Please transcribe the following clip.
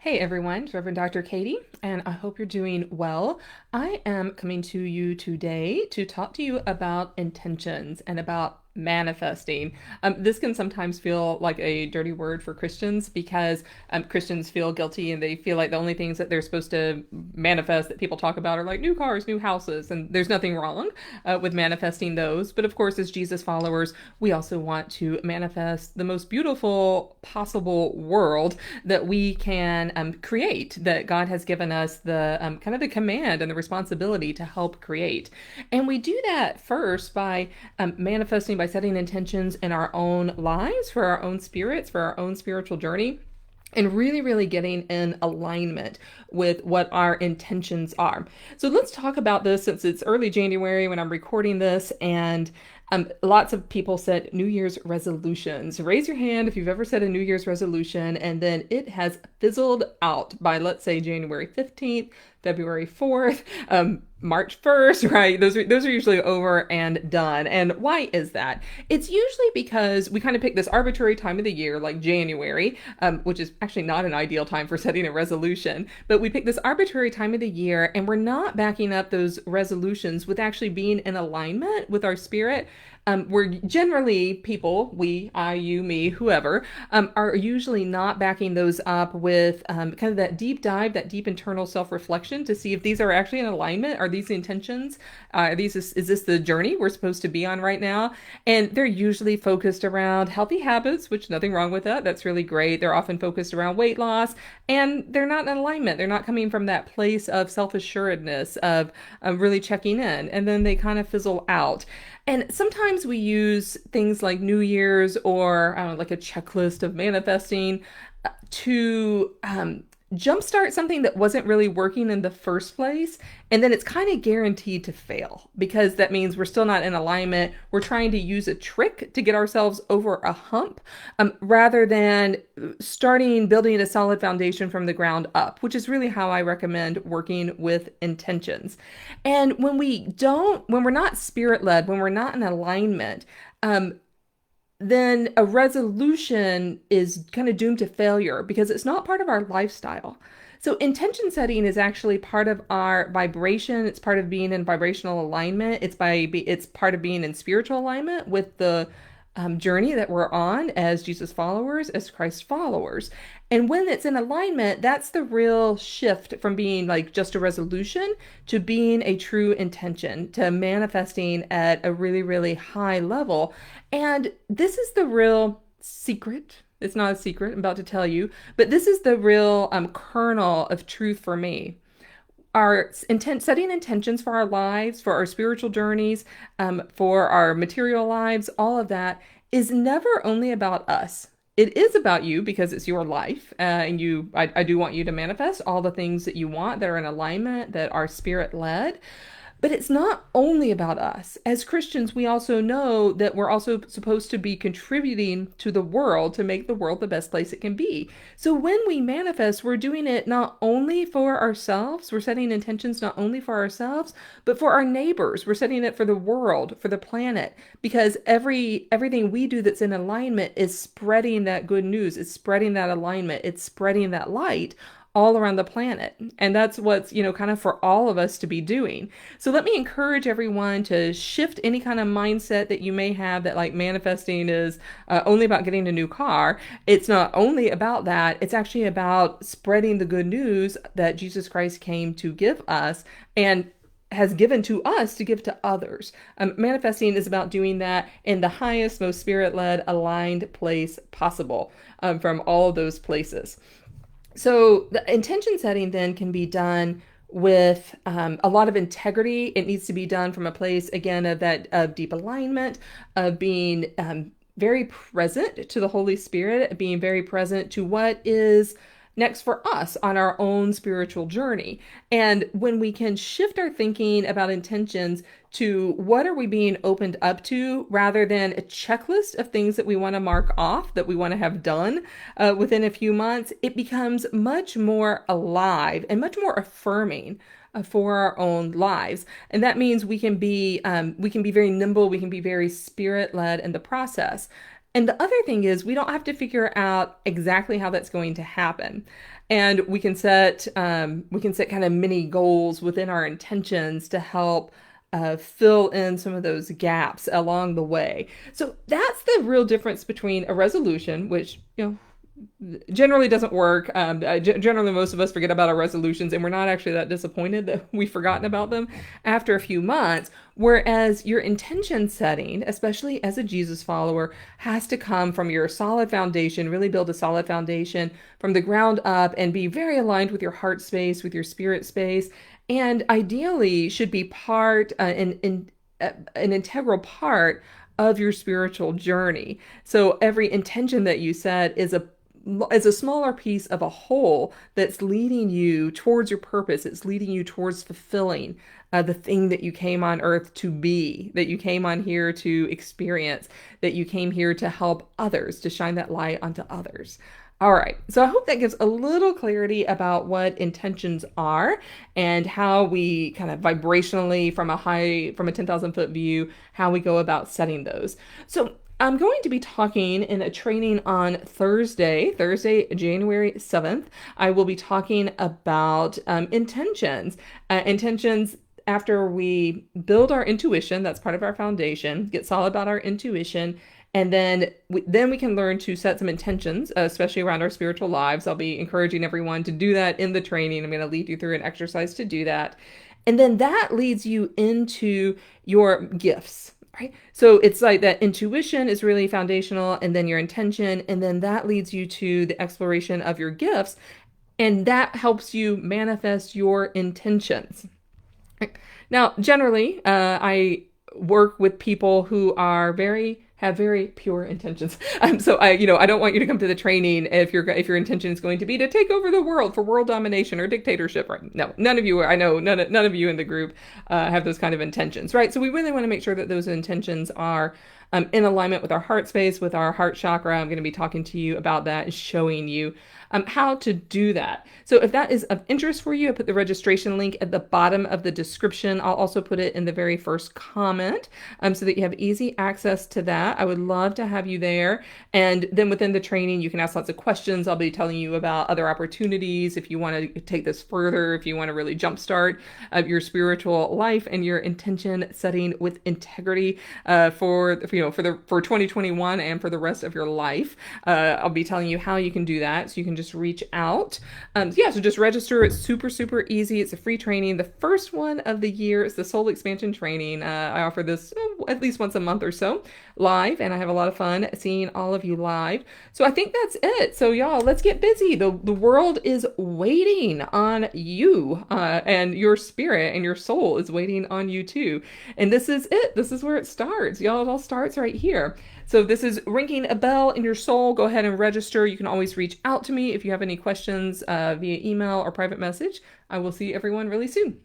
Hey everyone, it's Reverend Dr. Katie, and I hope you're doing well. I am coming to you today to talk to you about intentions and about manifesting. This can sometimes feel like a dirty word for Christians because Christians feel guilty and they feel like the only things that they're supposed to manifest that people talk about are like new cars, new houses, and there's nothing wrong with manifesting those. But of course, as Jesus followers, we also want to manifest the most beautiful possible world that we can create, that God has given us the kind of the command and the responsibility to help create. And we do that first by manifesting, by setting intentions in our own lives, for our own spirits, for our own spiritual journey, and really, really getting in alignment with what our intentions are. So let's talk about this since it's early January when I'm recording this, and lots of people set New Year's resolutions. Raise your hand if you've ever set a New Year's resolution and then it has fizzled out by, let's say, January 15th, February 4th, March 1st, right? Those are usually over and done. And why is that? It's usually because we kind of pick this arbitrary time of the year, like January, which is actually not an ideal time for setting a resolution, but we pick this arbitrary time of the year and we're not backing up those resolutions with actually being in alignment with our spirit. We're generally people, we, I, you, me, whoever, are usually not backing those up with kind of that deep dive, that deep internal self-reflection to see if these are actually in alignment. Are these the intentions? Is this the journey we're supposed to be on right now? And they're usually focused around healthy habits, which nothing wrong with that. That's really great. They're often focused around weight loss, and they're not in alignment. They're not coming from that place of self-assuredness, of really checking in, and then they kind of fizzle out. And sometimes we use things like New Year's or I don't know, like a checklist of manifesting to jumpstart something that wasn't really working in the first place. And then it's kind of guaranteed to fail because that means we're still not in alignment. We're trying to use a trick to get ourselves over a hump rather than building a solid foundation from the ground up, which is really how I recommend working with intentions. And when we're not spirit led, when we're not in alignment, then a resolution is kind of doomed to failure because it's not part of our lifestyle. So intention setting is actually part of our vibration. It's part of being in vibrational alignment. It's part of being in spiritual alignment with the journey that we're on as Jesus followers, as Christ followers. And when it's in alignment, that's the real shift from being like just a resolution to being a true intention, to manifesting at a really, really high level. And this is the real secret. It's not a secret, I'm about to tell you, but this is the real kernel of truth for me. Our setting intentions for our lives, for our spiritual journeys, for our material lives, all of that is never only about us. It is about you because it's your life, and I do want you to manifest all the things that you want that are in alignment, that are spirit led. But it's not only about us. As Christians, we also know that we're also supposed to be contributing to the world to make the world the best place it can be. So when we manifest, we're doing it not only for ourselves, we're setting intentions not only for ourselves, but for our neighbors. We're setting it for the world, for the planet, because everything we do that's in alignment is spreading that good news. It's spreading that alignment. It's spreading that light all around the planet. And that's what's, kind of for all of us to be doing. So let me encourage everyone to shift any kind of mindset that you may have that like manifesting is only about getting a new car. It's not only about that. It's actually about spreading the good news that Jesus Christ came to give us and has given to us to give to others. Manifesting is about doing that in the highest, most spirit-led, aligned place possible from all of those places. So the intention setting then can be done with a lot of integrity. It needs to be done from a place, again, of deep alignment, of being very present to the Holy Spirit, being very present to what is next for us on our own spiritual journey. And when we can shift our thinking about intentions to what are we being opened up to rather than a checklist of things that we want to mark off, that we want to have done within a few months, it becomes much more alive and much more affirming for our own lives. And that means we can be very nimble, we can be very spirit led in the process. And the other thing is, we don't have to figure out exactly how that's going to happen. And we can set kind of mini goals within our intentions to help fill in some of those gaps along the way. So that's the real difference between a resolution, which generally doesn't work. Generally, most of us forget about our resolutions, and we're not actually that disappointed that we've forgotten about them after a few months. Whereas your intention setting, especially as a Jesus follower, has to come from your solid foundation, really build a solid foundation from the ground up and be very aligned with your heart space, with your spirit space, and ideally should be an integral part of your spiritual journey. So every intention that you set is a smaller piece of a whole that's leading you towards your purpose. It's leading you towards fulfilling the thing that you came on earth to be, that you came on here to experience, that you came here to help others, to shine that light onto others. All right, so I hope that gives a little clarity about what intentions are and how we kind of vibrationally from a 10,000 foot view, how we go about setting those. So I'm going to be talking in a training on Thursday, January 7th. I will be talking about intentions. Intentions after we build our intuition, that's part of our foundation, get solid about our intuition, and then we can learn to set some intentions, especially around our spiritual lives. I'll be encouraging everyone to do that in the training. I'm going to lead you through an exercise to do that. And then that leads you into your gifts. Right? So it's like that intuition is really foundational, and then your intention, and then that leads you to the exploration of your gifts, and that helps you manifest your intentions. Now, generally, I work with people who have very pure intentions. So I don't want you to come to the training if your intention is going to be to take over the world for world domination or dictatorship. Right? No, none of you. I know none of you in the group have those kind of intentions, right? So we really want to make sure that those intentions are in alignment with our heart space, with our heart chakra. I'm going to be talking to you about that and showing you how to do that. So if that is of interest for you, I put the registration link at the bottom of the description. I'll also put it in the very first comment so that you have easy access to that. I would love to have you there. And then within the training, you can ask lots of questions. I'll be telling you about other opportunities if you want to take this further, if you want to really jumpstart your spiritual life and your intention setting with integrity for 2021 and for the rest of your life. I'll be telling you how you can do that. So you can just reach out. So just register. It's super, super easy. It's a free training. The first one of the year is the Soul Expansion Training. I offer this at least once a month or so live, and I have a lot of fun seeing all of you live. So I think that's it. So y'all, let's get busy. The world is waiting on you, and your spirit and your soul is waiting on you too. And this is it. This is where it starts. Y'all, it all starts right here. So this is ringing a bell in your soul. Go ahead and register. You can always reach out to me if you have any questions via email or private message. I will see everyone really soon.